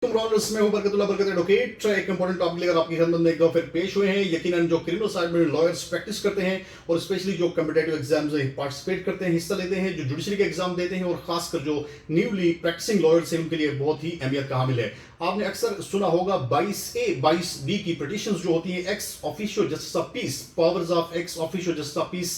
में हूं बरकतुल्लाह बरकत एडवोकेट। एक इंपॉर्टेंट टॉपिक लेकर आपकी खिदमत में एक बार फिर पेश हुए हैं। यकीनन जो क्रिमिनल साइड में लॉयर्स प्रैक्टिस करते हैं और स्पेशली जो कॉम्पिटिटिव एग्जाम्स में पार्टिसिपेट करते हैं, हिस्सा लेते हैं, जो जुडिशरी के एग्जाम देते हैं और खासकर जो न्यूली प्रैक्टिसिंग लॉयर्स हैं उनके लिए बहुत ही अहमियत का हामिल है। आपने अक्सर सुना होगा 22A 22B की पिटीशंस जो होती हैं, ex officio justice of peace, powers of ex officio justice of peace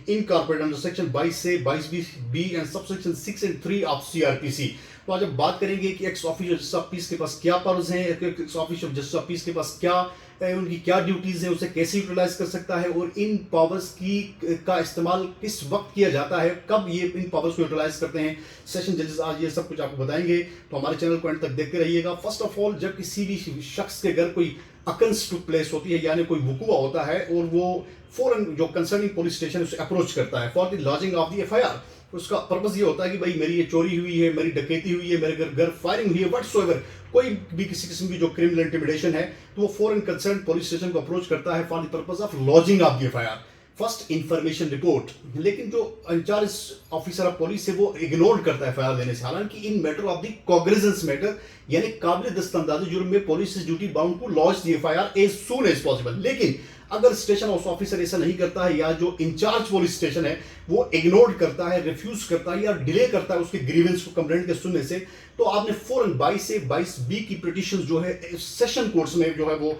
incorporated under section 22A 22B and subsection 6 and 3 of CRPC। तो आज हम बात करेंगे कि ex officio justice of peace के पास क्या पावर्स हैं, ex officio justice of peace के पास क्या उनकी क्या ड्यूटीज हैं, उसे कैसे यूटिलाइज कर सकता है और इन पावर्स की का इस्तेमाल किस वक्त किया जाता है, कब ये इन पावर्स को यूटिलाइज करते हैं। सेशन जजेस आज ये सब कुछ आपको बताएंगे, तो हमारे चैनल को एंड तक देखते रहिएगा। फर्स्ट ऑफ ऑल, जब किसी भी शख्स के घर कोई अकंस टू प्लेस होती है, यानी कोई वकूआ होता है और वो फौरन जो कंसर्निंग पुलिस स्टेशन उसे अप्रोच करता है for the lodging of the FIR। उसका पर्पस ये होता है कि भाई मेरी ये चोरी हुई है, मेरी डकैती हुई है, मेरे घर फायरिंग हुई है, व्हाटसोएवर कोई भी किसी किस्म की जो क्रिमिनल इंटिमिडेशन है, तो वो फॉरन कंसर्न पुलिस स्टेशन को अप्रोच करता है for the purpose of lodging of the FIR, first information report. लेकिन जो इंचार्ज ऑफिसर ऑफ पुलिस है वो इग्नोर करता है FIR देने से, हालांकि in matter of the cognizance matter यानी काबिल दस्तंदाजी जुर्म में police is duty bound to lodge the FIR as soon as possible. लेकिन अगर स्टेशन हाउस ऑफिसर ऐसा नहीं करता है या जो इंचार्ज पुलिस स्टेशन है वो इग्नोर करता है, रिफ्यूज करता है या डिले करता है उसके ग्रीवेंस को कंप्लेंट के सुनने से, तो आपने फौरन 22A 22B की पिटीशन जो है सेशन कोर्ट्स में जो है वो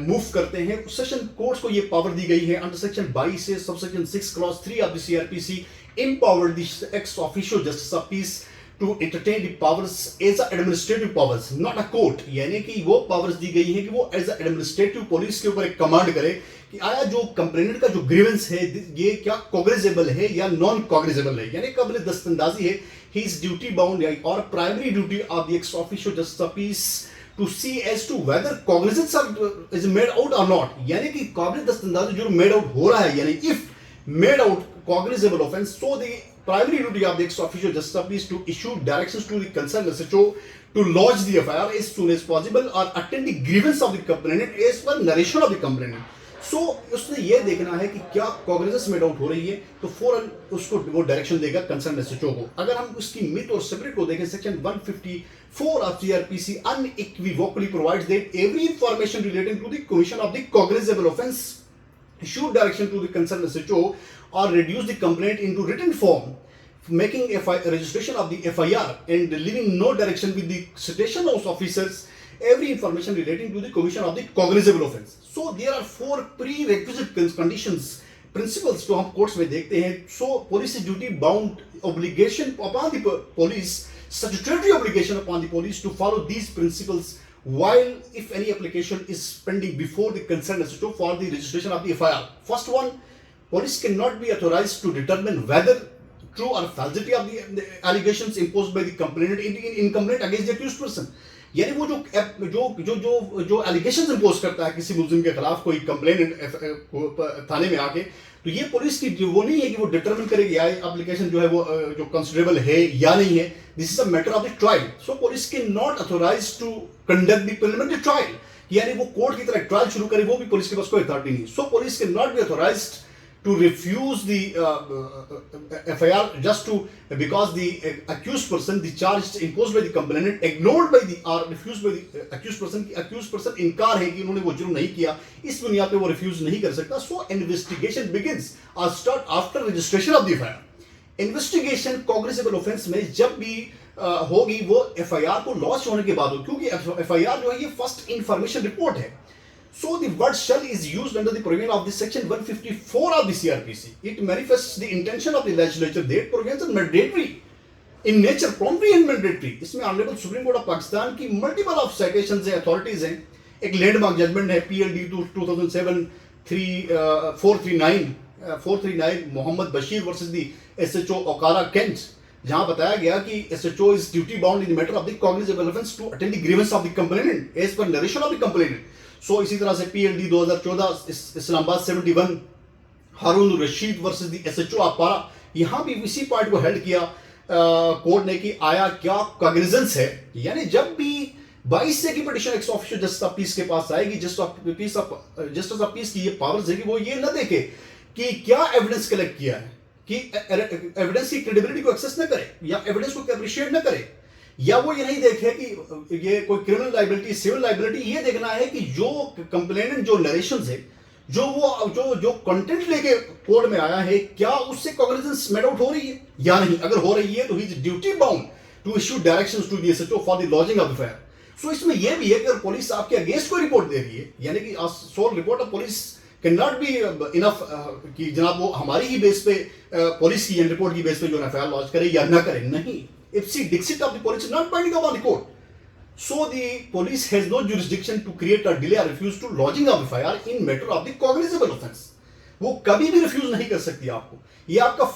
मूव करते हैं। सेशन कोर्ट्स को ये पावर दी गई है under section 22A subsection 6 clause 3 of the CRPC empowered the ex officio justice of peace to entertain the powers as a administrative powers not a court। यानी कि वो पावर्स दी गई है कि वो एज एडमिनिस्ट्रेटिव पुलिस के ऊपर एक कमांड करे कि आया जो कंप्लेनेंट का जो ग्रीवेंस है ये क्या कॉग्निजेबल है या नॉन कॉग्निजेबल है, यानी काबिल दस्तंदाजी है। ही इज ड्यूटी बाउंड और primary duty of the ex officio justice of peace to see as to whether cognizance is made out or not। यानी कि काबिल दस्तंदाजी जो मेड आउट हो रहा है, यानी if made out cognizable offense, so the primary duty of the ex officio justice of peace to issue directions to the concerned SHO to lodge the FIR as soon as possible or attend the grievance of the complainant as per narration of the complainant। सो उसने ये देखना है कि क्या cognizance made out हो रही है, तो फौरन उसको वो डायरेक्शन देगा कंसर्न SHO को। अगर हम उसकी मिथ और सेपरेट को देखें, section 154 of CRPC unequivocally provides that every information relating to the commission of the cognizable offense issue direction to the concerned SHO or reduce the complaint into written form, making registration of the FIR and leaving no direction with the station house officers every information relating to the commission of the cognizable offense। So there are 4 prerequisite conditions principles जो हम courts में देखते हैं। So police is duty bound obligation upon the police, statutory obligation upon the police to follow these principles while if any application is pending before the concerned SHO for the registration of the FIR। First one, police cannot be authorized to determine whether true or falsity of the allegations imposed by the complainant in complaint against the accused person। यानी वो जो allegation impose करता है किसी मुल्जिम के खिलाफ कोई complainant थाने में आके, तो ये पुलिस की वो नहीं है कि वो डिटरमिन करेगी या एप्लीकेशन जो है वो जो कंसिडरेबल है या नहीं है। This is a matter of the trial. So police के not authorise to conduct the preliminary trial, यानी वो कोर्ट की तरह ट्रायल शुरू करे, वो भी पुलिस के पास कोई अथॉरिटी नहीं। सो पुलिस के not be authorised to refuse the FIR just to because the accused person, the charge imposed by the complainant ignored by the or refused by the accused person की accused person इनकार है कि उन्होंने वो जुर्म नहीं किया, इस बुनियाद पे वो रिफ्यूज नहीं कर सकता। So investigation begins or start after registration of the FIR। Investigation cognizable offence में जब भी होगी वो FIR को लॉन्च होने के बाद हो, क्योंकि FIR जो है ये फर्स्ट इंफॉर्मेशन रिपोर्ट है। So the word shall is used under the provision of the section 154 of the CRPC। It manifests the intention of the legislature that provisions are mandatory in nature, promptly and mandatory। इसमें honourable supreme court of Pakistan की multiple of citations हैं, authorities हैं। एक landmark judgment है PLD 2007 439 Mohammad Bashir versus the SHO Okara cantt, जहां बताया गया कि SHO is duty bound in the matter of the cognizable offense to attend the grievance of the complainant as per narration of the complainant। सो इसी तरह से PLD 2014 Islamabad 71 Haroon Rashid versus the SHO Aabpara, यहां भी इसी पॉइंट को हेल्ड किया कोर्ट ने कि आया क्या कॉग्निजेंस है। यानी जब भी 22A की petition ex officio justice of peace के पास आएगी, जस्टिस ऑफ पीस की ये पावर्स है कि वो ये ना देखे कि क्या एविडेंस कलेक्ट किया है, कि एविडेंस की क्रेडिबिलिटी को एक्सेस न करे या एविडेंस को अप्रिशिएट न करे, या वो ये नहीं देखे कि ये कोई क्रिमिनल लाइबिलिटी, सिविल लाइबिलिटी, ये देखना है कि जो कंप्लेनेंट जो नरेशन है, जो कंटेंट लेके कोर्ट में आया है, क्या उससे कॉग्निजेंस मेड आउट हो रही है या नहीं। अगर हो रही है तो he is duty bound to issue directions to the SHO for the lodging of FIR. So इसमें यह भी है कि अगर पुलिस आपके अगेंस्ट कोई रिपोर्ट दे रही है, यानी कि sole report of police can not be enough कि जनाब वो हमारी ही बेस पे पुलिस की रिपोर्ट की बेस पे जो एफआईआर लॉन्च करे या ना करे, नहीं। Ipse dixit of the police is not binding upon the court. So the police has no jurisdiction to create or delay or refuse to lodging of FIR in matter of the cognizable offense. वो कभी भी refuse नहीं कर सकती आपको, ये आपका